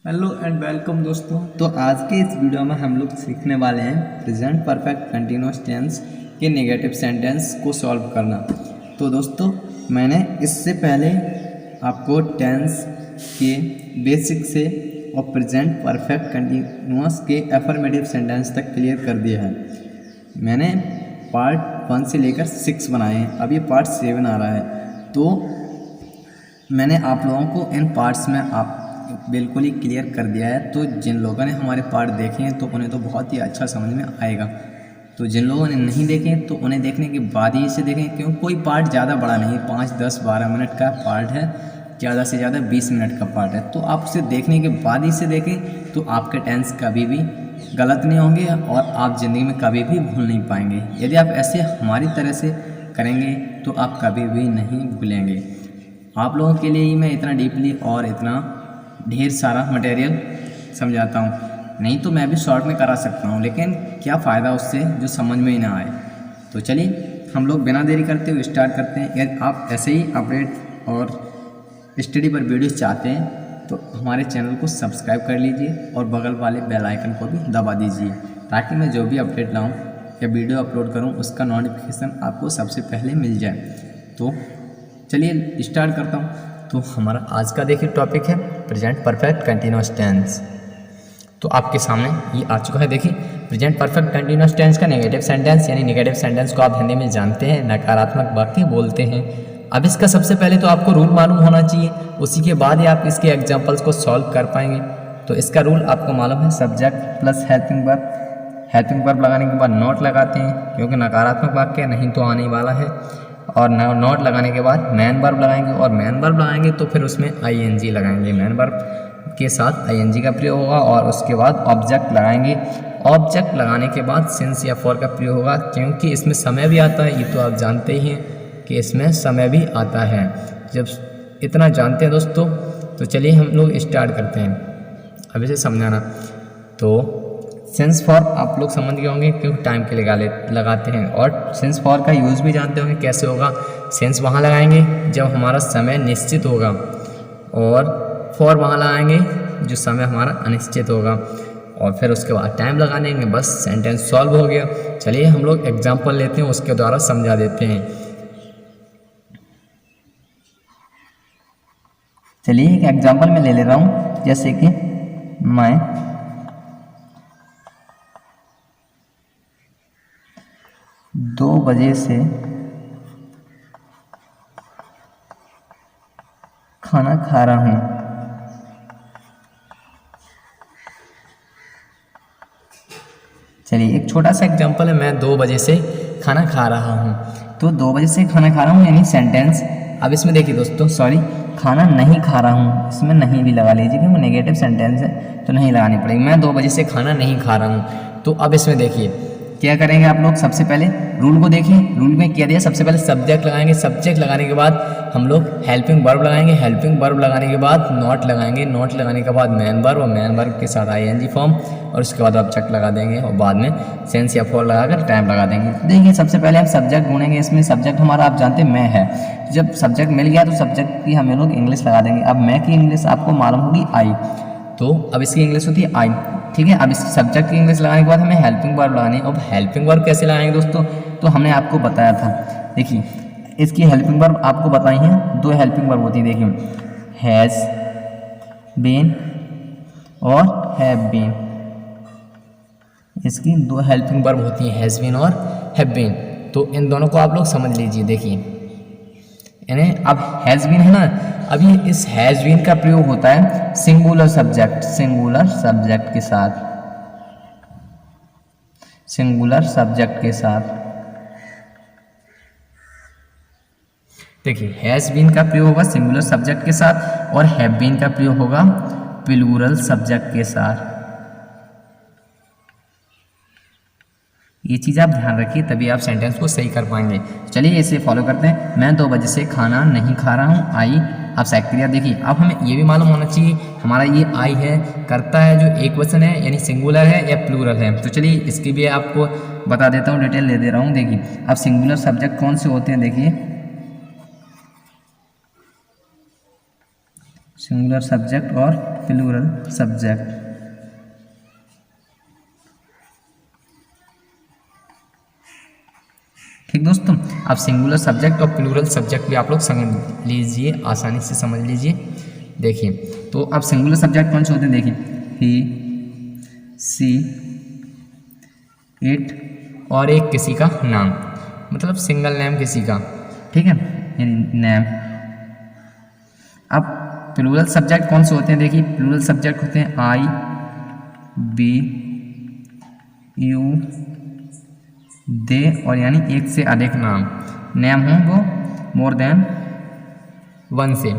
Hello and welcome दोस्तों। तो आज के इस वीडियो में हम लोग सीखने वाले हैं प्रेजेंट परफेक्ट कंटिन्यूअस टेंस के नेगेटिव सेंटेंस को सॉल्व करना। तो दोस्तों मैंने इससे पहले आपको टेंस के बेसिक से और प्रेजेंट परफेक्ट कंटिन्यूअस के अफर्मेटिव सेंटेंस तक क्लियर कर दिया है। मैंने पार्ट 1 से लेकर 6 बनाए हैं, अब ये पार्ट 7 आ रहा है। तो मैंने आप लोगों को इन पार्ट्स में आप बिल्कुल ही क्लियर कर दिया है। तो जिन लोगों ने हमारे पार्ट देखे हैं तो उन्हें तो बहुत ही अच्छा समझ में आएगा। तो जिन लोगों ने नहीं देखे तो उन्हें देखने के बाद ही इसे देखें, क्योंकि कोई पार्ट ज़्यादा बड़ा नहीं, 5, 10, 12 मिनट का पार्ट है, ज़्यादा से ज़्यादा 20 मिनट का पार्ट है। तो आप उसे देखने के बाद ही इसे देखें तो आपके टेंस कभी भी गलत नहीं होंगे और आप ज़िंदगी में कभी भी भूल नहीं पाएंगे। यदि आप ऐसे हमारी तरह से करेंगे तो आप कभी भी नहीं भूलेंगे। आप लोगों के लिए ही मैं इतना डीपली और इतना ढेर सारा मटेरियल समझाता हूँ, नहीं तो मैं भी शॉर्ट में करा सकता हूँ, लेकिन क्या फ़ायदा उससे जो समझ में ही ना आए। तो चलिए हम लोग बिना देरी करते हुए स्टार्ट करते हैं। यदि आप ऐसे ही अपडेट और स्टडी पर वीडियोस चाहते हैं तो हमारे चैनल को सब्सक्राइब कर लीजिए और बगल वाले बेल आइकन को भी दबा दीजिए, ताकि मैं जो भी अपडेट लाऊँ या वीडियो अपलोड करूँ उसका नोटिफिकेशन आपको सबसे पहले मिल जाए। तो चलिए स्टार्ट करता हूँ। तो हमारा आज का देखिए टॉपिक है प्रेजेंट परफेक्ट कंटिन्यूअस टेंस। तो आपके सामने ये आ चुका है। देखिए प्रेजेंट परफेक्ट कंटिन्यूअस टेंस का नेगेटिव सेंटेंस, यानी नेगेटिव सेंटेंस को आप हिंदी में जानते हैं नकारात्मक वाक्य बोलते हैं। अब इसका सबसे पहले तो आपको रूल मालूम होना चाहिए, उसी के बाद ही आप इसके एग्जाम्पल्स को सॉल्व कर पाएंगे। तो इसका रूल आपको मालूम है, सब्जेक्ट प्लस हेल्पिंग वर्ब लगाने के बाद नॉट लगाते हैं, क्योंकि नकारात्मक वाक्य नहीं तो आने वाला है। और नॉट लगाने के बाद मैन वर्ब लगाएंगे, और मैन वर्ब लगाएंगे तो फिर उसमें आईएनजी लगाएंगे। मैन वर्ब के साथ आईएनजी का प्रयोग होगा और उसके बाद ऑब्जेक्ट लगाएंगे। ऑब्जेक्ट लगाने के बाद सिंस या फॉर का प्रयोग होगा, क्योंकि इसमें समय भी आता है। ये तो आप जानते ही हैं कि इसमें समय भी आता है। जब इतना जानते हैं दोस्तों तो चलिए हम लोग स्टार्ट करते हैं अब इसे समझाना। तो सिंस फॉर आप लोग समझ गए होंगे, क्योंकि टाइम के लिए लगाते हैं। और सिंस फॉर का यूज़ भी जानते होंगे कैसे होगा। सिंस वहाँ लगाएंगे जब हमारा समय निश्चित होगा, और फॉर वहाँ लगाएंगे जो समय हमारा अनिश्चित होगा, और फिर उसके बाद टाइम लगा देंगे। बस सेंटेंस सॉल्व हो गया। चलिए हम लोग एग्जाम्पल लेते हैं, उसके द्वारा समझा देते हैं। चलिए एक एग्जाम्पल मैं ले ले रहा हूँ, जैसे कि मैं 2 बजे से खाना खा रहा हूँ। चलिए एक छोटा सा एग्जांपल है, मैं 2 बजे से खाना खा रहा हूँ। तो 2 बजे से खाना खा रहा हूँ यानी सेंटेंस। अब इसमें देखिए दोस्तों, सॉरी, खाना नहीं खा रहा हूँ, इसमें नहीं भी लगा लीजिए क्योंकि नेगेटिव सेंटेंस है तो नहीं लगानी पड़ेगी। मैं 2 बजे से खाना नहीं खा रहा हूँ। तो अब इसमें देखिए क्या करेंगे आप लोग, सबसे पहले रूल को देखिए। रूल में क्या दिया, सबसे पहले सब्जेक्ट लगाएंगे। सब्जेक्ट लगाने के बाद हम लोग हेल्पिंग वर्ब लगाएंगे। हेल्पिंग वर्ब लगाने के बाद नॉट लगाएंगे। नॉट लगाने के बाद मैन वर्ब, और मैन वर्ब के साथ आईएनजी फॉर्म, और उसके बाद ऑब्जेक्ट लगा देंगे, और बाद में सेंस या फॉर लगाकर टाइम लगा देंगे। देखिए सबसे पहले आप सब्जेक्ट ढूंढेंगे। इसमें सब्जेक्ट हमारा आप जानते हैं मैं है। जब सब्जेक्ट मिल गया तो सब्जेक्ट की हम लोग इंग्लिश लगा देंगे। अब मैं की इंग्लिश आपको मालूम होगी आई, तो अब इसकी इंग्लिश होती है आई, ठीक है। अब इस सब्जेक्ट की इंग्लिश लगाने के बाद हमें हेल्पिंग वर्ब लगानी है। अब हेल्पिंग वर्ब कैसे लगाएंगे दोस्तों, तो हमने आपको बताया था। देखिए इसकी हेल्पिंग वर्ब आपको बताई हैं, 2 हेल्पिंग वर्ब होती है। देखिए हैज़ बीन और हैव बीन, इसकी 2 हेल्पिंग वर्ब होती हैं, हैज़ बीन और हैव बीन। तो इन दोनों को आप लोग समझ लीजिए। देखिए यानी अब हैज़ बीन है ना, अभी इस हैज़ बीन का प्रयोग होता है सिंगुलर सब्जेक्ट के साथ, सिंगुलर सब्जेक्ट के साथ। देखिए हैज़ बीन का प्रयोग होगा सिंगुलर सब्जेक्ट के साथ, और हैव बीन का प्रयोग होगा प्लूरल सब्जेक्ट के साथ। ये चीज़ आप ध्यान रखिए, तभी आप सेंटेंस को सही कर पाएंगे। चलिए इसे फॉलो करते हैं। मैं 2 बजे से खाना नहीं खा रहा हूँ, आई। अब सक्रिया देखिए, अब हमें ये भी मालूम होना चाहिए हमारा ये आई है करता है जो एक वचन है, यानी सिंगुलर है या प्लूरल है। तो चलिए इसकी भी आपको बता देता हूँ, डिटेल दे दे रहा हूँ। देखिए अब सिंगुलर सब्जेक्ट कौन से होते हैं, देखिए सिंगुलर सब्जेक्ट और प्लूरल सब्जेक्ट। ठीक दोस्तों, अब सिंगुलर सब्जेक्ट और प्लूरल सब्जेक्ट भी आप लोग समझ लीजिए, आसानी से समझ लीजिए। देखिए तो अब सिंगुलर सब्जेक्ट कौन से होते हैं, देखिए ही, सी, इट और एक किसी का नाम, मतलब सिंगल नेम किसी का, ठीक है, नेम। अब प्लूरल सब्जेक्ट कौन से होते हैं, देखिए प्लूरल सब्जेक्ट होते हैं आई, बी, यू, दे और यानी एक से अधिक नाम, नेम हो वो मोर देन वन से,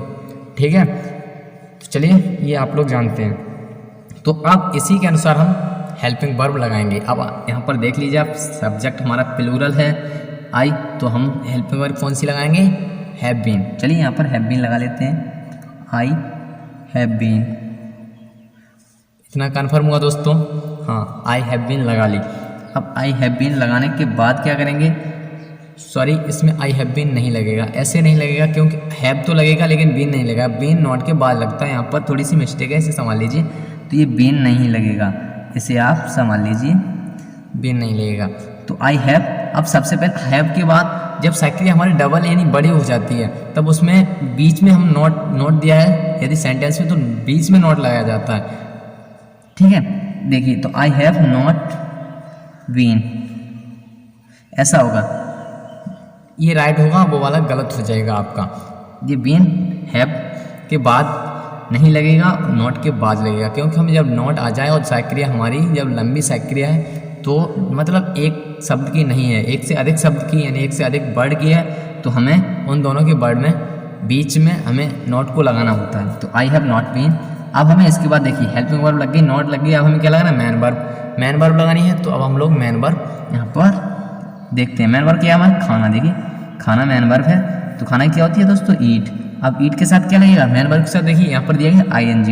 ठीक है। तो चलिए ये आप लोग जानते हैं। तो अब इसी के अनुसार हम हेल्पिंग वर्ब लगाएंगे। अब यहाँ पर देख लीजिए आप, सब्जेक्ट हमारा प्लूरल है आई, तो हम हेल्पिंग वर्ब कौन सी लगाएंगे, हैव बीन। चलिए यहाँ पर हैव बीन लगा लेते हैं, आई हैव बीन। इतना कन्फर्म हुआ दोस्तों, हाँ आई हैव बीन लगा ली। अब आई हैव बीन लगाने के बाद क्या करेंगे, सॉरी इसमें आई हैव बीन नहीं लगेगा, ऐसे नहीं लगेगा क्योंकि हैव तो लगेगा लेकिन बीन नहीं लगेगा, बीन नॉट के बाद लगता है, यहाँ पर थोड़ी सी मिस्टेक है, इसे संभाल लीजिए। तो ये बीन नहीं लगेगा, इसे आप संभाल लीजिए, बीन नहीं लगेगा। तो आई हैव, अब सबसे पहले हैव के बाद जब सक्रिय हमारी डबल यानी बड़ी हो जाती है तब उसमें बीच में हम नोट दिया है यदि सेंटेंस में, तो बीच में नोट लगाया जाता है, ठीक है। देखिए तो आई हैव नॉट बीन, ऐसा होगा, ये राइट होगा, वो वाला गलत हो जाएगा आपका। ये बीन हैव के बाद नहीं लगेगा, नॉट के बाद लगेगा, क्योंकि हम जब नॉट आ जाए और सक्रिया हमारी जब लंबी सक्रिया है तो मतलब एक शब्द की नहीं है, एक से अधिक शब्द की यानी एक से अधिक वर्ड की है, तो हमें उन दोनों के वर्ड में बीच में हमें नॉट को लगाना होता है। तो आई हैव नॉट बीन। अब हमें इसके बाद देखिए हेल्पिंग वर्ब लग गई, नॉट लग गई, अब हमें क्या लगाना है, मैन वर्ब। मैन वर्ब लगानी है, तो अब हम लोग मैन वर्ब यहाँ पर देखते हैं। मैन वर्ब क्या है हमारा, खाना। देखिए खाना मैन वर्ब है, तो खाना क्या होती है दोस्तों, ईट। अब ईट के साथ क्या लगेगा, मैन वर्ब के साथ देखिए यहाँ पर दिया गया ING,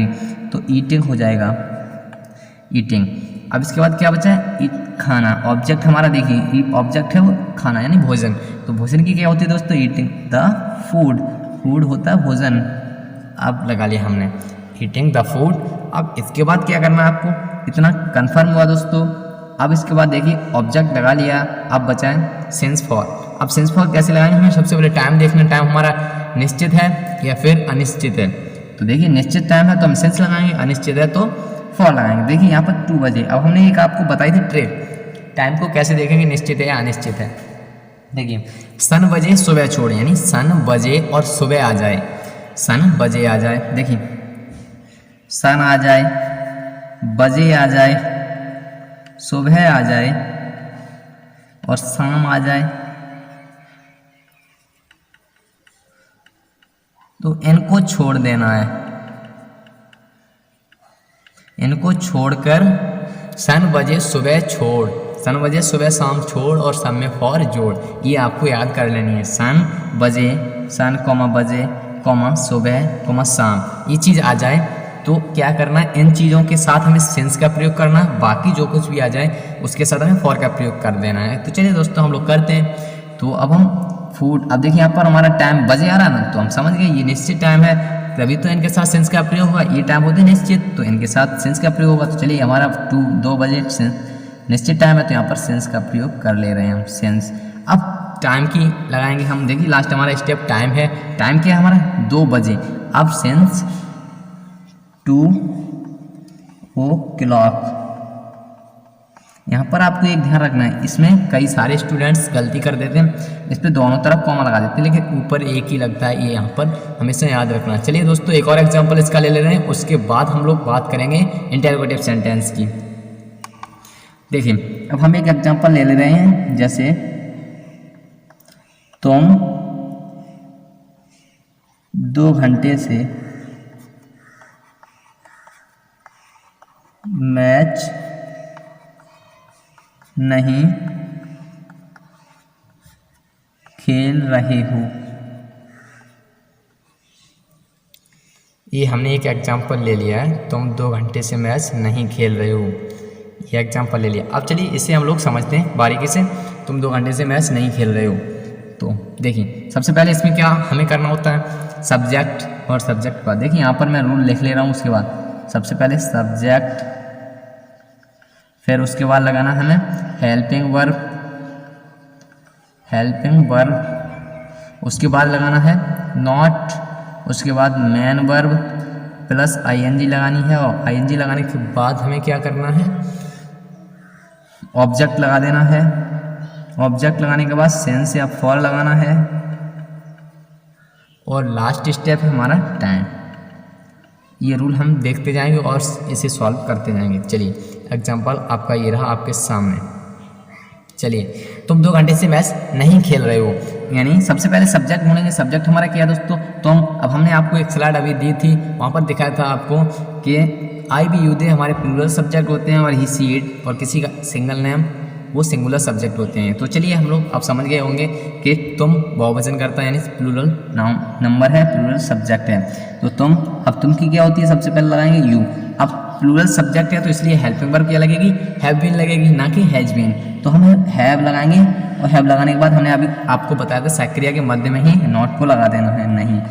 तो ईटिंग हो जाएगा, ईटिंग। अब इसके बाद क्या बचा है, ईट, खाना। ऑब्जेक्ट हमारा देखिए ऑब्जेक्ट है वो खाना यानी भोजन, तो भोजन की क्या होती है दोस्तों, ईटिंग। द फूड, फूड होता है भोजन, अब लगा लिया हमने ईटिंग द फूड। अब इसके बाद क्या करना है आपको, इतना कन्फर्म हुआ दोस्तों। अब इसके बाद देखिए ऑब्जेक्ट लगा लिया, अब बचा है सिंस फॉर। अब सिंस फॉर कैसे लगाएंगे, हमें सबसे पहले टाइम देखना, टाइम हमारा निश्चित है या फिर अनिश्चित है। तो देखिए निश्चित टाइम है तो हम सिंस लगाएंगे, अनिश्चित है तो फॉर लगाएंगे। देखिए यहाँ पर 2 बजे, अब हमने एक आपको बताई थी ट्रिक, टाइम को कैसे देखेंगे, निश्चित है या अनिश्चित है। देखिए सन बजे सुबह छोड़, यानी सन बजे और सुबह आ जाए, सन बजे आ जाए। देखिए सन आ जाए, बजे आ जाए, सुबह आ जाए और शाम आ जाए, तो इनको छोड़ देना है, इनको छोड़कर सन बजे सुबह छोड़, सन बजे सुबह शाम छोड़ और सब में फॉर जोड़, ये आपको याद कर लेनी है। सन बजे, सन कॉमा बजे कॉमा सुबह कॉमा शाम, ये चीज़ आ जाए तो क्या करना है, इन चीज़ों के साथ हमें सिंस का प्रयोग करना, बाकी जो कुछ भी आ जाए उसके साथ हमें फॉर का प्रयोग कर देना है। तो चलिए दोस्तों हम लोग करते हैं। तो अब हम फूड, अब देखिए यहाँ पर हमारा टाइम बजे आ रहा है ना, तो हम समझ गए ये निश्चित टाइम है, तभी तो इनके साथ सिंस का प्रयोग होगा। ये टाइम होते निश्चित, तो इनके साथ सिंस का प्रयोग होगा। तो चलिए हमारा 2 बजे निश्चित टाइम है, तो यहाँ पर सिंस का प्रयोग कर ले रहे हैं हम, सिंस। अब टाइम की लगाएंगे हम, देखिए लास्ट हमारा स्टेप टाइम है, टाइम क्या है हमारा 2 बजे। अब सिंस 2 o'clock, यहाँ पर आपको एक ध्यान रखना है, इसमें कई सारे स्टूडेंट्स गलती कर देते हैं, इस पर दोनों तरफ कॉमा लगा देते हैं, लेकिन ऊपर एक ही लगता है, ये यहाँ पर हमेशा याद रखना। चलिए दोस्तों एक और एग्जांपल इसका ले रहे हैं, उसके बाद हम लोग बात करेंगे इंटरोगेटिव सेंटेंस की। देखिए अब हम एक एग्जांपल ले रहे हैं, जैसे तुम 2 घंटे से मैच नहीं खेल रहे हो। ये हमने एक एग्जांपल ले लिया है, तुम 2 घंटे से मैच नहीं खेल रहे हो, ये एग्जांपल ले लिया। अब चलिए इसे हम लोग समझते हैं बारीकी से। तुम 2 घंटे से मैच नहीं खेल रहे हो, तो देखिए सबसे पहले इसमें क्या हमें करना होता है, सब्जेक्ट और सब्जेक्ट का। देखिए यहाँ पर मैं रूल लिख ले रहा हूँ। उसके बाद सबसे पहले सब्जेक्ट, फिर उसके बाद लगाना है हमें हेल्पिंग वर्ब, उसके बाद लगाना है नॉट, उसके बाद मेन वर्ब प्लस आईएनजी लगानी है, और आईएनजी लगाने के बाद हमें क्या करना है, ऑब्जेक्ट लगा देना है। ऑब्जेक्ट लगाने के बाद सेंस या फॉर लगाना है, और लास्ट स्टेप है हमारा टाइम। ये रूल हम देखते जाएंगे और इसे सॉल्व करते जाएंगे। चलिए एग्जांपल आपका ये रहा आपके सामने। चलिए तुम 2 घंटे से मैच नहीं खेल रहे हो, यानी सबसे पहले सब्जेक्ट ढूंढेंगे। सब्जेक्ट हमारा क्या है दोस्तों, तो अब हमने आपको एक स्लाइड अभी दी थी, वहाँ पर दिखाया था आपको कि आई बी यू दे हमारे प्लूरल सब्जेक्ट होते हैं, और ही सी इट और किसी का सिंगल नेम वो सिंगुलर सब्जेक्ट होते हैं। तो चलिए हम लोग अब समझ गए होंगे कि तुम बहुवचन करता है, यानी प्लूरल नाउन नंबर है, प्लूरल सब्जेक्ट है। तो तुम की क्या होती है, सबसे पहले लगाएंगे यू। अब प्लूरल सब्जेक्ट है तो इसलिए हेल्पिंग वर्ब क्या लगेगी, हैव बीन लगेगी, ना कि हैज बीन। तो हम हैव लगाएंगे, और हैव लगाने के बाद हमने अभी आपको बताया था सक्रिया के मध्य में ही नॉट को लगा देना है, नहीं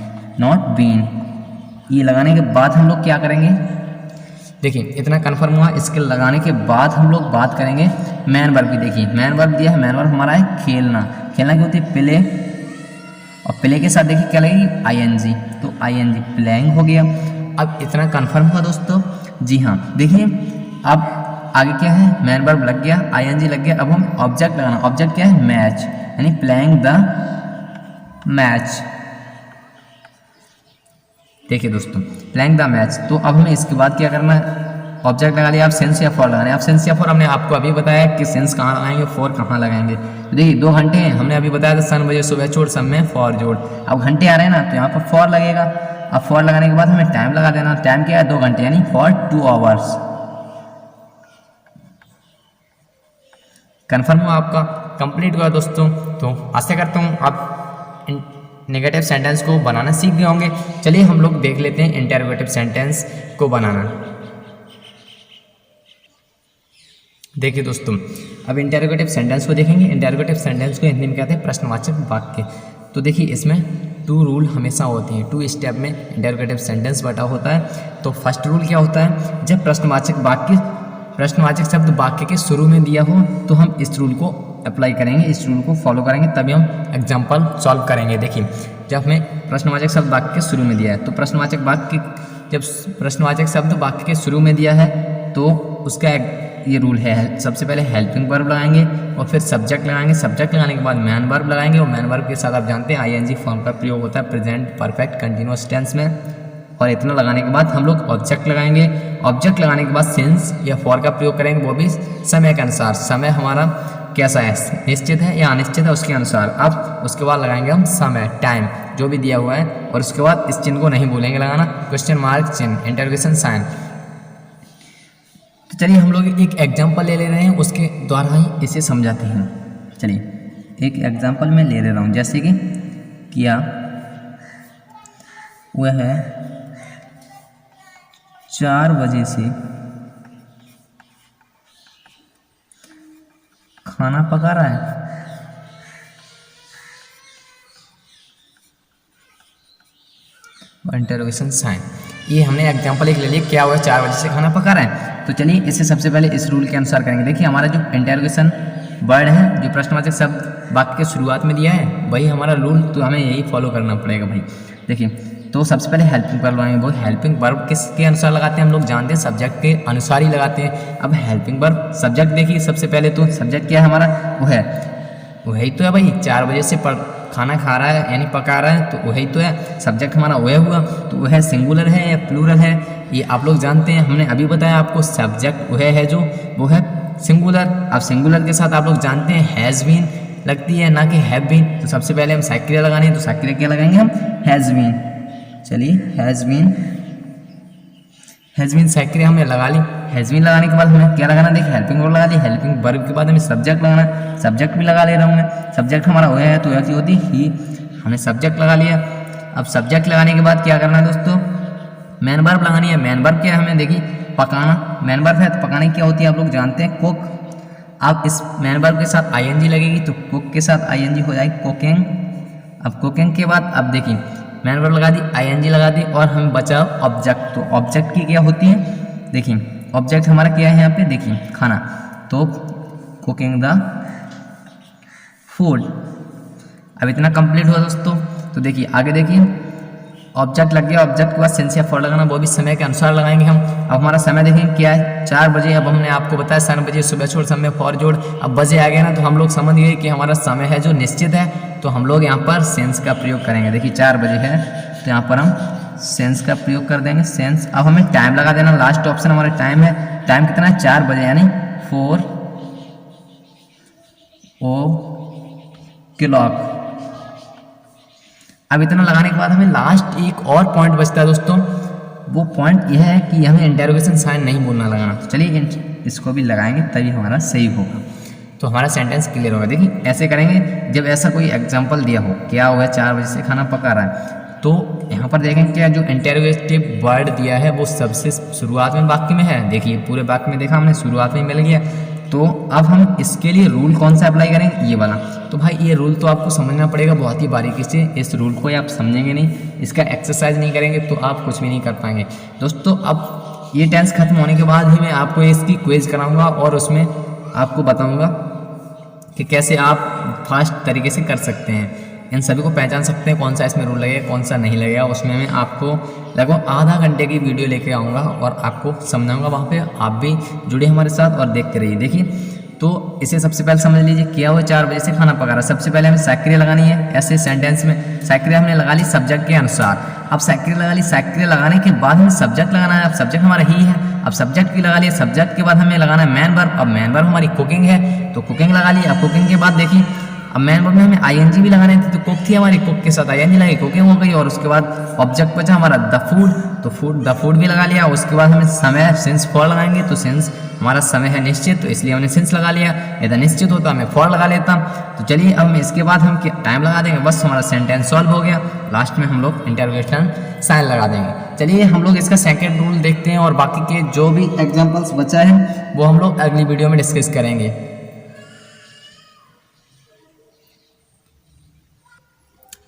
नॉट बीन। ये लगाने के बाद हम लोग क्या करेंगे, देखिए इतना कन्फर्म हुआ। इसके लगाने के बाद हम लोग बात करेंगे मैन वर्ब की। देखिए मैन वर्ब दिया है, मैन वर्ब हमारा है खेलना। खेलना की होती है प्ले, और प्ले के साथ देखिए क्या लगेगी, आईएनजी। तो आईएनजी प्लेइंग हो गया। अब इतना कन्फर्म हुआ दोस्तों, जी हाँ। देखिए अब आगे क्या है, मैन वर्ब लग गया, आईएनजी लग गया। अब हम ऑब्जेक्ट लगाना। ऑब्जेक्ट क्या है, मैच, यानी प्लेइंग द मैच। देखिए दोस्तों प्लेइंग द मैच। तो अब हमें इसके बाद क्या करना है, ऑब्जेक्ट लगा लिया। आप सेंस या फॉर लगाने, आप सेंस या फॉर हमने आपको अभी बताया कि सेंस कहाँ लगाएंगे, फॉर कहाँ लगाएंगे। तो देखिए 2 घंटे हैं, हमने अभी बताया था सन बजे सुबह छोड़, सब में फॉर जोड़। अब घंटे आ रहे हैं ना, तो यहाँ पर फॉर लगेगा। अब फॉर लगाने के बाद हमें टाइम लगा देना। टाइम क्या है, 2 घंटे, यानी फॉर 2 आवर्स। कन्फर्म हुआ आपका, कंप्लीट हुआ दोस्तों। तो आशा करता हूँ आप नेगेटिव सेंटेंस को बनाना सीख गए होंगे। चलिए हम लोग देख लेते हैं इंटरोगेटिव सेंटेंस को बनाना। देखिए दोस्तों अब इंटरोगेटिव सेंटेंस को देखेंगे। इंटरोगेटिव सेंटेंस को हिंदी में कहते हैं प्रश्नवाचक वाक्य। तो देखिए इसमें 2 रूल हमेशा होते हैं। 2 स्टेप में इंटरोगेटिव सेंटेंस बटा होता है। तो फर्स्ट रूल क्या होता है, जब प्रश्नवाचक शब्द वाक्य के शुरू में दिया हो तो हम इस रूल को अप्लाई करेंगे, इस रूल को फॉलो करेंगे, तभी हम एग्जाम्पल सॉल्व करेंगे। देखिए जब हमें प्रश्नवाचक शब्द वाक्य के शुरू में दिया है, तो जब प्रश्नवाचक शब्द वाक्य के शुरू में दिया है तो उसका ये रूल है, सबसे पहले हेल्पिंग वर्ब लगाएंगे और फिर सब्जेक्ट लगाएंगे। सब्जेक्ट लगाने के बाद मैन वर्ब लगाएंगे, और मैन वर्ब के साथ आप जानते हैं आईएनजी फॉर्म का प्रयोग होता है प्रेजेंट परफेक्ट कंटिन्यूअस टेंस में। और इतना लगाने के बाद हम लोग ऑब्जेक्ट लगाएंगे। ऑब्जेक्ट लगाने के बाद सेंस या फॉर का प्रयोग करेंगे, वो भी समय के अनुसार। समय हमारा कैसा है, निश्चित है या अनिश्चित है, उसके अनुसार। अब उसके बाद लगाएंगे हम समय, टाइम जो भी दिया हुआ है, और उसके बाद इस चिन्ह को नहीं भूलेंगे लगाना, क्वेश्चन मार्क चिन्ह, इंटरोगेशन साइन। तो चलिए हम लोग एक एग्जाम्पल ले रहे हैं, उसके द्वारा ही इसे समझाते हैं। चलिए एक एग्जाम्पल मैं ले रहा हूँ, जैसे कि किया वह 4 बजे से खाना पका रहा है। इंटरोगेशन साइन, ये हमने एग्जांपल एक ले लिया, क्या हुआ 4 बजे से खाना पका रहा है। तो चलिए इसे सबसे पहले इस रूल के अनुसार करेंगे। देखिए हमारा जो इंटरोगेशन वर्ड है, जो प्रश्नवाचक शब्द वाक्य के शुरुआत में दिया है, वही हमारा रूल, तो हमें यही फॉलो करना पड़ेगा भाई। देखिए तो सबसे पहले हेल्पिंग वर्ब लगाएंगे। वो हेल्पिंग वर्ब किसके अनुसार लगाते हैं, हम लोग जानते हैं सब्जेक्ट के अनुसार ही लगाते हैं। अब हेल्पिंग वर्ब सब्जेक्ट देखिए, सबसे पहले तो सब्जेक्ट क्या है हमारा, वही तो है भाई, 4 बजे से खाना खा रहा है यानी पका रहा है, तो वही तो है सब्जेक्ट हमारा, वह हुआ। तो वह सिंगुलर है या प्लूरल है, ये आप लोग जानते हैं, हमने अभी बताया आपको। सब्जेक्ट वह है जो वो है सिंगुलर। अब सिंगुलर के साथ आप लोग जानते हैं हैज़ बीन लगती है, ना कि हैव बीन। तो सबसे पहले हम सक्रिया लगाने हैं, तो सक्रिया क्या लगाएंगे हम, हैज़ बीन। चलिए हैज़ बीन सक्रिया हमने लगा ली। हैज़ बीन लगाने के बाद हमें क्या लगाना, देखिए हेल्पिंग वर्ब लगा ली। हेल्पिंग वर्ब के बाद हमें सब्जेक्ट लगाना, सब्जेक्ट भी लगा ले रहा हूँ मैं। सब्जेक्ट हमारा वह है, तो वह की होती ही, हमने सब्जेक्ट लगा लिया। अब सब्जेक्ट लगाने के बाद क्या करना है दोस्तों, मैन वर्ब लगानी है। मैन वर्ब क्या है, हमें देखिए पकाना मैन वर्ब है, तो पकाने क्या होती है आप लोग जानते हैं, कुक। अब इस मैन वर्ब के साथ आईएनजी लगेगी, तो कुक के साथ आईएनजी हो जाएगी कुकिंग। अब कुकिंग के बाद अब देखिए मैन वर्ब लगा दी, आईएनजी लगा दी और हमें बचा ऑब्जेक्ट। तो ऑब्जेक्ट की क्या होती है, देखिए ऑब्जेक्ट हमारा क्या है यहाँ पे, देखिए खाना, तो कुकिंग द फूड। अब इतना कंप्लीट हुआ दोस्तों। तो देखिए आगे देखिए ऑब्जेक्ट लग गया, ऑब्जेक्ट के बाद सेंस या फॉर लगाना, वो भी समय के अनुसार लगाएंगे हम। अब हमारा समय देखेंगे क्या है, 4 बजे। अब हमने आपको बताया 7 बजे सुबह छोड़ समय फॉर जोड़, अब बजे आ गया ना, तो हम लोग समझ गए कि हमारा समय है जो निश्चित है, तो हम लोग यहाँ पर सेंस का प्रयोग करेंगे। देखिए 4 बजे है तो यहाँ पर हम सेंस का प्रयोग कर देंगे, सेंस। अब हमें टाइम लगा देना, लास्ट ऑप्शन हमारा टाइम है। टाइम कितना है, 4 बजे, यानी 4 o'clock। अब इतना लगाने के बाद हमें लास्ट एक और पॉइंट बचता है दोस्तों, वो पॉइंट यह है कि हमें इंटरोगेशन साइन नहीं बोलना लगाना। तो चलिए इसको भी लगाएंगे तभी हमारा सही होगा, तो हमारा सेंटेंस क्लियर होगा। देखिए ऐसे करेंगे, जब ऐसा कोई एग्जांपल दिया हो, क्या हो गया 4 बजे से खाना पका रहा है, तो यहाँ पर देखें क्या जो इंटरोगेटिव वर्ड दिया है वो सबसे शुरुआत में वाक्य में है। देखिए पूरे वाक्य में देखा हमने, शुरुआत में मिल गया। तो अब हम इसके लिए रूल कौन सा अप्लाई करेंगे, ये वाला। तो भाई ये रूल तो आपको समझना पड़ेगा बहुत ही बारीकी से, इस रूल को आप समझेंगे नहीं, इसका एक्सरसाइज नहीं करेंगे तो आप कुछ भी नहीं कर पाएंगे दोस्तों। अब ये टेंस खत्म होने के बाद ही मैं आपको इसकी क्विज कराऊंगा और उसमें आपको बताऊंगा कि कैसे आप फास्ट तरीके से कर सकते हैं, इन सभी को पहचान सकते हैं, कौन सा इसमें रूल लगेगा कौन सा नहीं लगेगा। उसमें मैं आपको लगभग आधा घंटे की वीडियो लेके आऊँगा और आपको समझाऊंगा, वहाँ पे आप भी जुड़े हमारे साथ और देखते रहिए। देखिए तो इसे सबसे पहले समझ लीजिए, क्या हुआ 4 बजे से खाना पका रहा है। सबसे पहले हमें सक्रिय लगानी है, ऐसे सेंटेंस में सक्रिय हमने लगा ली सब्जेक्ट के अनुसार। अब सक्रिय लगा ली, सक्रिय लगाने के बाद हमें सब्जेक्ट लगाना है। अब सब्जेक्ट हमारा ही है, अब सब्जेक्ट की लगा लिया, सब्जेक्ट के बाद हमें लगाना है मैन वर्ब। अब मैन वर्ब हमारी कुकिंग है तो कुकिंग लगा ली। अब कुकिंग के बाद देखिए अब मैन वर्ब में हमें आईएनजी भी लगाने थे, तो कुक थी हमारी, कुक के साथ आईएनजी लगी, कुकिंग हो गई। और उसके बाद ऑब्जेक्ट बचा हमारा द फूड, तो द फूड भी लगा लिया। उसके बाद हमें समय सिंस फॉर लगाएंगे, तो सिंस हमारा समय है निश्चित, तो इसलिए हमने सिंस लगा लिया। यदि निश्चित होता मैं फॉर लगा लेता। तो चलिए अब इसके बाद हम टाइम लगा देंगे, बस हमारा सेंटेंस सॉल्व हो गया। लास्ट में हम लोग इंटरोगेशन साइन लगा देंगे। चलिए हम लोग इसका सेकंड रूल देखते हैं और बाकी के जो भी एग्जाम्पल्स बचा है वो हम लोग अगली वीडियो में डिस्कस करेंगे।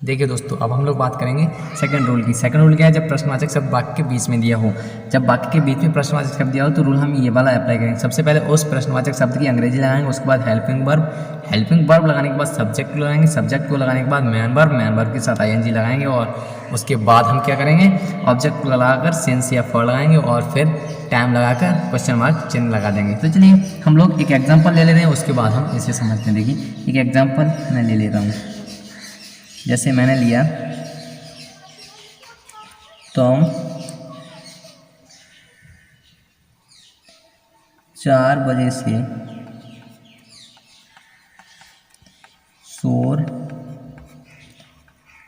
देखिए दोस्तों अब हम लोग बात करेंगे सेकंड रूल की। सेकंड रूल क्या है, जब प्रश्नवाचक शब्द वाक्य के बीच में दिया हो, जब वाक्य के बीच में प्रश्नवाचक शब्द दिया हो तो रूल हम ये वाला अप्लाई करेंगे। सबसे पहले उस प्रश्नवाचक शब्द की अंग्रेजी लगाएंगे, उसके बाद हेल्पिंग वर्ब लगाने के बाद सब्जेक्ट को लगाएंगे, सब्जेक्ट को लगाने के बाद मैन वर्ब के साथ आईएनजी लगाएंगे और उसके बाद हम क्या करेंगे, ऑब्जेक्ट को लगाकर सेंस या फॉर लगाएंगे और फिर टाइम लगाकर क्वेश्चन मार्क चिन्ह लगा देंगे। तो चलिए हम लोग एक एग्जाम्पल ले लेते हैं, उसके बाद हम इसे समझते हैं। देखिए एक एग्जाम्पल मैं ले लेता हूँ, जैसे मैंने लिया तुम 4 बजे से शोर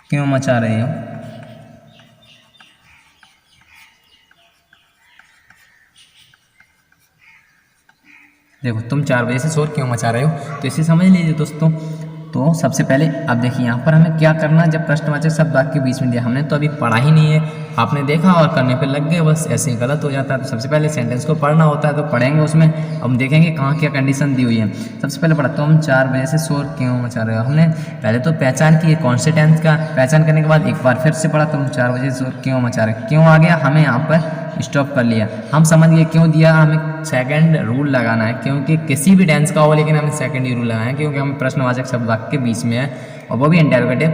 क्यों मचा रहे हो। देखो तुम 4 बजे से शोर क्यों मचा रहे हो, तो इसे समझ लीजिए दोस्तों। तो सबसे पहले अब देखिए यहाँ पर हमें क्या करना है, जब प्रश्नवाचक शब्द वाक्य के बीच में दिया, हमने तो अभी पढ़ा ही नहीं है, आपने देखा और करने पे लग गए, बस ऐसे ही गलत हो जाता है। तो सबसे पहले सेंटेंस को पढ़ना होता है, तो पढ़ेंगे उसमें। अब हम देखेंगे कहाँ क्या कंडीशन दी हुई है। सबसे पहले पढ़ा तुम 4 बजे से शोर क्यों मचा रहे हो। हमने पहले तो पहचान की कौन से टेंस का, पहचान करने के बाद एक बार फिर से पढ़ा तुम 4 बजे से शोर क्यों मचा रहे हो। क्यों आ गया, हमें यहाँ पर स्टॉप कर लिया, हम समझ गए क्यों दिया। हमें सेकंड रूल लगाना है, क्योंकि किसी भी टेंस का हो लेकिन हमें सेकंड ही रूल लगाना है, क्योंकि हम प्रश्नवाचक शब्द वाक्य के बीच में है और वो भी इंटरोगेटिव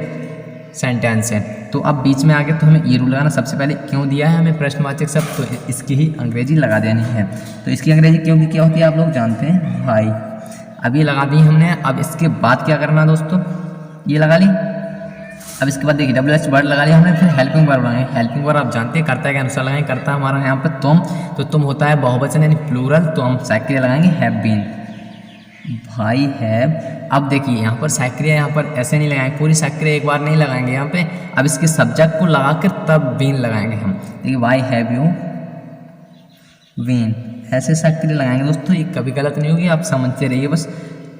सेंटेंस है। तो अब बीच में आगे तो हमें ये रूल लगाना, सबसे पहले क्यों दिया है हमें प्रश्नवाचक शब्द, तो इसकी ही अंग्रेजी लगा देनी है। तो इसकी अंग्रेजी क्यों की क्या होती है आप लोग जानते हैं भाई। अब ये लगा दी हमने। अब इसके बाद क्या करना दोस्तों, ये लगा ली। अब इसके बाद देखिए WH वर्ड लगा लिया हमने, फिर हेल्पिंग वर्ब लगाएंगे। हेल्पिंग वर्ब आप जानते हैं कर्ता के अनुसार लगाएंगे, कर्ता हमारा यहाँ पर तुम, तो तुम होता है बहुवचन यानी प्लूरल, तो हम सक्रिय लगाएंगे हैव बीन, भाई हैव। अब देखिए यहाँ पर सक्रिय, यहाँ पर ऐसे नहीं लगाएंगे, पूरी सक्रिय एक बार नहीं लगाएंगे यहाँ पे। अब इसके सब्जेक्ट को लगाकर तब बीन लगाएंगे हम। देखिए वाई हैव यू बीन, ऐसे सक्रिय लगाएंगे दोस्तों, ये कभी गलत नहीं होगी, आप समझते रहिए बस।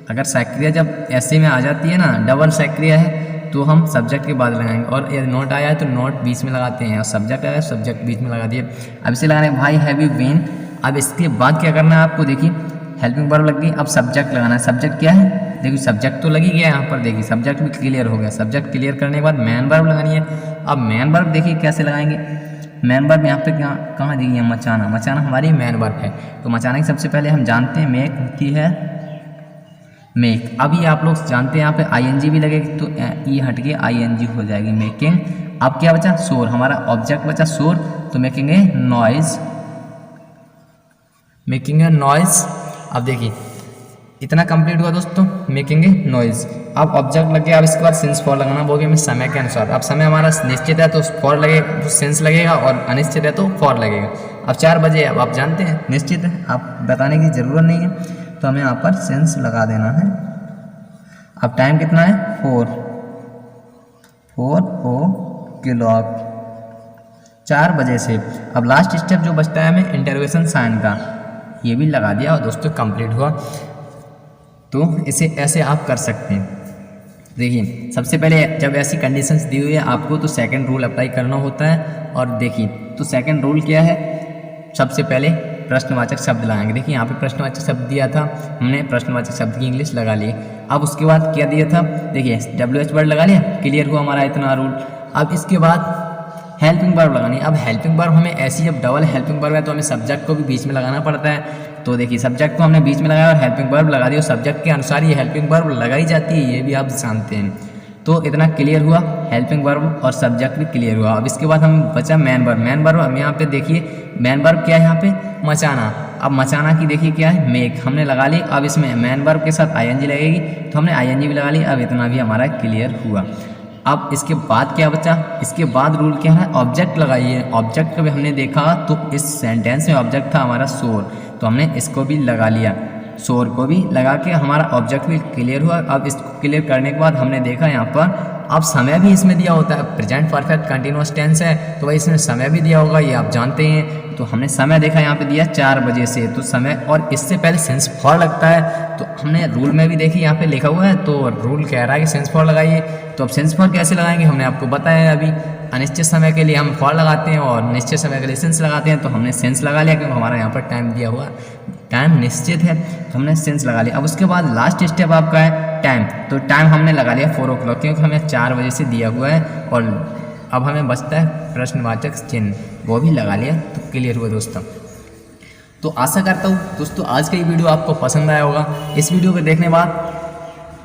अगर सक्रिय जब ऐसे में आ जाती है ना, डबल सक्रिय है, तो हम सब्जेक्ट के बाद लगाएंगे, और यदि नोट आया है तो नोट बीच में लगाते हैं, और सब्जेक्ट आया सब्जेक्ट बीच में लगा दिए। अब इसे लगाने भाई हैव यू बीन। अब इसके बाद क्या करना है आपको, देखिए हेल्पिंग वर्ब लग गई, अब सब्जेक्ट लगाना है। सब्जेक्ट क्या है, देखिए सब्जेक्ट तो लगी गया यहाँ पर, देखिए सब्जेक्ट भी क्लियर हो गया। सब्जेक्ट क्लियर करने के बाद मैन वर्ब लगानी है। अब मैन वर्ब देखिए कैसे लगाएंगे। मैन वर्ब यहाँ पे कहाँ देखिए मचाना, मचाना हमारी मैन वर्ब है। तो मचाना की सबसे पहले हम जानते हैं मेक होती है मेक। अभी आप लोग जानते हैं यहाँ पे आईएनजी भी लगेगी, तो ई हट के आईएनजी हो जाएगी मेकिंग। अब क्या बचा, शोर, हमारा ऑब्जेक्ट बचा शोर, तो making a noise, making a noise. अब देखिए इतना कंप्लीट हुआ दोस्तों, मेकिंग ए नॉइज। अब ऑब्जेक्ट लग गया। अब इसके बाद सेंस फॉर लगाना, वो भी हमें समय के अनुसार। अब समय हमारा निश्चित है तो फॉर लगेगा, तो सेंस लगेगा, और अनिश्चित है तो फॉर लगेगा। अब 4 बजे, अब आप जानते हैं निश्चित है, आप बताने की ज़रूरत नहीं है, तो हमें यहाँ पर सेंस लगा देना है। अब टाइम कितना है, 4 o'clock, 4 बजे से। अब लास्ट स्टेप जो बचता है हमें इंटरोगेशन साइन का, ये भी लगा दिया और दोस्तों कंप्लीट हुआ। तो इसे ऐसे आप कर सकते हैं। देखिए सबसे पहले जब ऐसी कंडीशंस दी हुई है आपको, तो सेकंड रूल अप्लाई करना होता है। और देखिए तो सेकंड रूल क्या है, सबसे पहले प्रश्नवाचक शब्द लगाएंगे। देखिए यहाँ पे प्रश्नवाचक शब्द दिया था, हमने प्रश्नवाचक शब्द की इंग्लिश लगा ली। अब उसके बाद क्या दिया था, देखिए WH वर्ड लगा लिया, क्लियर हुआ हमारा इतना रूल। अब इसके बाद हेल्पिंग वर्ब लगानी। अब हेल्पिंग वर्ब हमें ऐसी, जब डबल हेल्पिंग वर्ब है तो हमें सब्जेक्ट को भी बीच में लगाना पड़ता है। तो देखिए सब्जेक्ट को हमने बीच में लगाया और हेल्पिंग वर्ब लगा दी, और सब्जेक्ट के अनुसार ये हेल्पिंग वर्ब लगाई जाती है, ये भी आप जानते हैं। तो इतना क्लियर हुआ, हेल्पिंग वर्ब और सब्जेक्ट भी क्लियर हुआ। अब इसके बाद हम बचा मैन वर्ब। मैन वर्ब हम यहाँ पे देखिए मैन वर्ब क्या है यहाँ पे, मचाना। अब मचाना की देखिए क्या है, मेक, हमने लगा ली। अब इसमें मैन वर्ब के साथ आईएनजी लगेगी, तो हमने आईएनजी भी लगा ली। अब इतना भी हमारा क्लियर हुआ। अब इसके बाद क्या बचा, इसके बाद रूल क्या है, ऑब्जेक्ट लगाइए। ऑब्जेक्ट को भी हमने देखा, तो इस सेंटेंस में ऑब्जेक्ट था हमारा शोर, तो हमने इसको भी लगा लिया, शोर को भी लगा के हमारा ऑब्जेक्ट भी क्लियर हुआ। अब इसको क्लियर करने के बाद हमने देखा यहाँ पर अब समय भी इसमें दिया होता है, प्रेजेंट परफेक्ट कंटिन्यूअस टेंस है तो भाई इसमें समय भी दिया होगा, ये आप जानते हैं। तो हमने समय देखा यहाँ पे दिया 4 बजे से, तो समय, और इससे पहले सेंस फॉर लगता है, तो हमने रूल में भी देखी यहाँ पे लिखा हुआ है, तो रूल कह रहा है कि सेंस फॉर लगाइए। तो अब सेंस फॉर कैसे लगाएंगे हमने आपको बताया अभी। अनिश्चित समय के लिए हम फॉर लगाते हैं और निश्चित समय के लिए सेंस लगाते हैं, तो हमने सेंस लगा लिया क्योंकि हमारा यहाँ पर टाइम दिया हुआ, टाइम निश्चित है, तो हमने सेंस लगा लिया। अब उसके बाद लास्ट स्टेप आपका है टाइम। तो टाइम हमने लगा लिया 4 o'clock, क्योंकि हमें 4 बजे से दिया हुआ है। और अब हमें बचता है प्रश्नवाचक चिन्ह, वो भी लगा लिया, तो क्लियर हुआ दोस्तों। तो आशा करता हूँ दोस्तों आज का ये वीडियो आपको पसंद आया होगा। इस वीडियो को देखने के बाद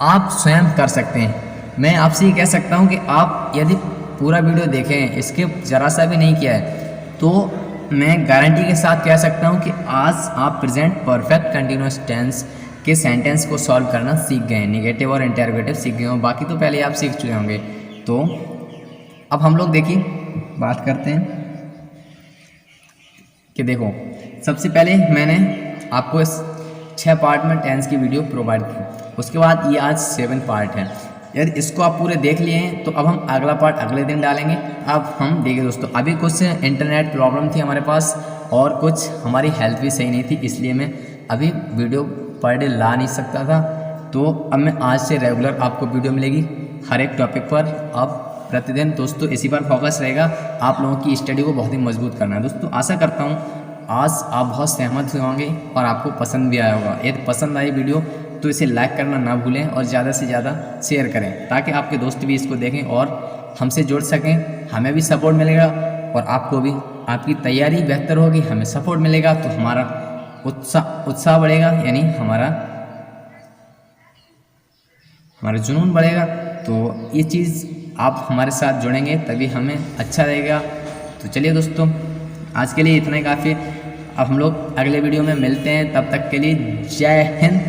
आप स्वयं कर सकते हैं। मैं आपसे ये कह सकता हूँ कि आप यदि पूरा वीडियो देखें, इसके ज़रा सा भी नहीं किया है, तो मैं गारंटी के साथ कह सकता हूँ कि आज आप प्रेजेंट परफेक्ट कंटिन्यूअस टेंस के सेंटेंस को सॉल्व करना सीख गए, नेगेटिव और इंटरोगेटिव सीख गए हों। बाकी तो पहले आप सीख चुके होंगे। तो अब हम लोग देखिए बात करते हैं कि देखो सबसे पहले मैंने आपको इस 6 पार्ट में टेंस की वीडियो प्रोवाइड की, उसके बाद ये आज 7 पार्ट है। यदि इसको आप पूरे देख लिए हैं तो अब हम अगला पार्ट अगले दिन डालेंगे। अब हम देखिए दोस्तों, अभी कुछ इंटरनेट प्रॉब्लम थी हमारे पास और कुछ हमारी हेल्थ भी सही नहीं थी, इसलिए मैं अभी वीडियो पर डे ला नहीं सकता था। तो अब मैं आज से रेगुलर आपको वीडियो मिलेगी हर एक टॉपिक पर। अब प्रतिदिन दोस्तों इसी पर फोकस रहेगा, आप लोगों की स्टडी को बहुत ही मजबूत करना है। दोस्तों आशा करता हूँ आज आप बहुत सहमत होंगे और आपको पसंद भी आया होगा। यदि पसंद आई वीडियो तो इसे लाइक करना ना भूलें और ज़्यादा से ज़्यादा शेयर करें, ताकि आपके दोस्त भी इसको देखें और हमसे जुड़ सकें। हमें भी सपोर्ट मिलेगा और आपको भी, आपकी तैयारी बेहतर होगी, हमें सपोर्ट मिलेगा तो हमारा उत्साह बढ़ेगा, यानी हमारा जुनून बढ़ेगा। तो ये चीज़ आप हमारे साथ जुड़ेंगे तभी हमें अच्छा रहेगा। तो चलिए दोस्तों आज के लिए इतना ही काफ़ी। अब हम लोग अगले वीडियो में मिलते हैं, तब तक के लिए जय हिंद।